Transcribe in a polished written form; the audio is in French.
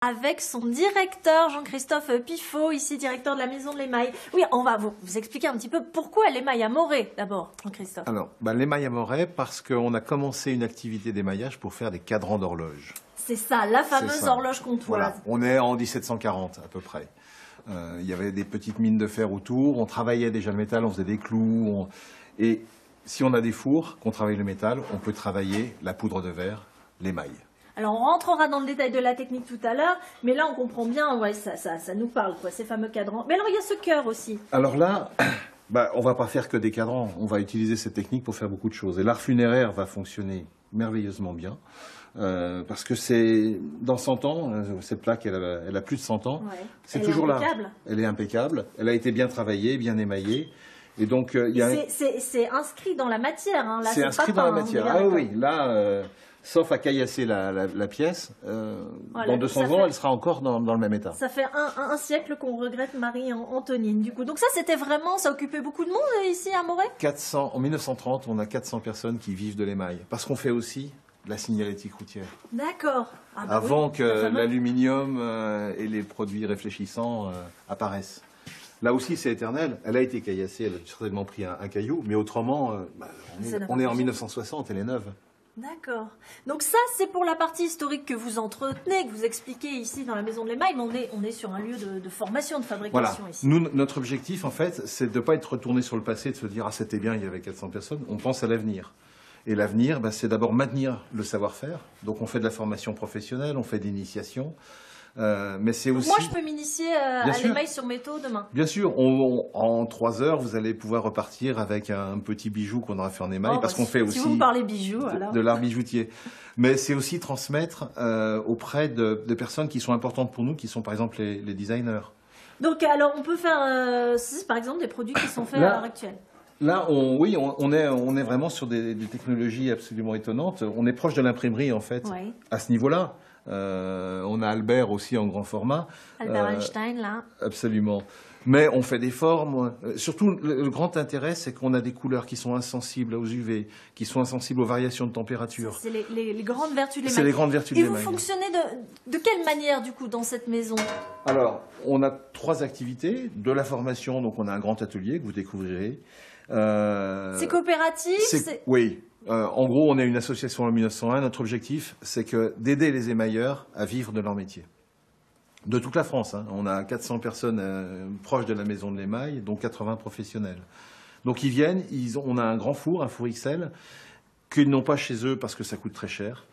Avec son directeur Jean-Christophe Pifot, ici directeur de la Maison de l'Émail. Oui, on va vous expliquer un petit peu pourquoi l'émail à Moret, d'abord, Jean-Christophe. Alors, l'émail à Moret, parce qu'on a commencé une activité d'émaillage pour faire des cadrans d'horloge. C'est ça, la fameuse horloge comptoise. Voilà, on est en 1740 à peu près. Il y avait des petites mines de fer autour, on travaillait déjà le métal, on faisait des clous. Et si on a des fours, qu'on travaille le métal, on peut travailler la poudre de verre, l'émail. Alors on rentrera dans le détail de la technique tout à l'heure, mais là on comprend bien, ouais, ça nous parle, quoi, ces fameux cadrans. Mais alors il y a ce cœur aussi. Alors là, on va pas faire que des cadrans, on va utiliser cette technique pour faire beaucoup de choses. Et l'art funéraire va fonctionner merveilleusement bien, parce que c'est dans 100 ans, cette plaque elle a plus de 100 ans, Ouais. c'est toujours là. Elle est impeccable, elle a été bien travaillée, bien émaillée. Et donc, c'est inscrit dans la matière, hein, là. C'est inscrit dans la matière. Hein, ah oui, là, sauf à caillasser la pièce, voilà, dans 200 ans, elle sera encore dans le même état. Ça fait un siècle qu'on regrette Marie-Antonine, du coup. Donc ça, c'était vraiment, ça occupait beaucoup de monde ici à Moret. En 1930, on a 400 personnes qui vivent de l'émail. Parce qu'on fait aussi la signalétique routière. D'accord. Ah bah avant oui, que l'aluminium et les produits réfléchissants apparaissent. Là aussi, c'est éternel. Elle a été caillassée, elle a certainement pris un caillou, mais autrement, on est en 1960, elle est neuve. D'accord. Donc ça, c'est pour la partie historique que vous entretenez, que vous expliquez ici dans la Maison de l'Émail, mais on est sur un lieu de formation, de fabrication ici. Nous, notre objectif, en fait, c'est de ne pas être retourné sur le passé, de se dire « Ah, c'était bien, il y avait 400 personnes ». On pense à l'avenir. Et l'avenir, c'est d'abord maintenir le savoir-faire. Donc on fait de la formation professionnelle, on fait de l'initiation. Mais c'est aussi... Moi, je peux m'initier à l'émail sur métaux demain. Bien sûr, en 3 heures, vous allez pouvoir repartir avec un petit bijou qu'on aura fait en émail, parce qu'on fait aussi vous parlez bijoux, de l'art bijoutier. Mais c'est aussi transmettre auprès de personnes qui sont importantes pour nous, qui sont par exemple les designers. Donc, alors, on peut faire, par exemple, des produits qui sont faits à l'heure actuelle. Là, on est vraiment sur des technologies absolument étonnantes. On est proche de l'imprimerie, en fait, à ce niveau-là. On a Albert aussi en grand format. Albert Einstein, là. Absolument. Mais on fait des formes. Surtout, le grand intérêt, c'est qu'on a des couleurs qui sont insensibles aux UV, qui sont insensibles aux variations de température. C'est les grandes vertus de l'émail. C'est les grandes vertus de l'émail. Et vous fonctionnez de quelle manière, du coup, dans cette maison? Alors, on a 3 activités. De la formation, donc on a un grand atelier que vous découvrirez. C'est coopératif? Oui. En gros, on est une association en 1901. Notre objectif, c'est d'aider les émailleurs à vivre de leur métier. De toute la France. Hein. On a 400 personnes proches de la Maison de l'Émail, dont 80 professionnels. Donc ils viennent, on a un grand four, un four XL, qu'ils n'ont pas chez eux parce que ça coûte très cher.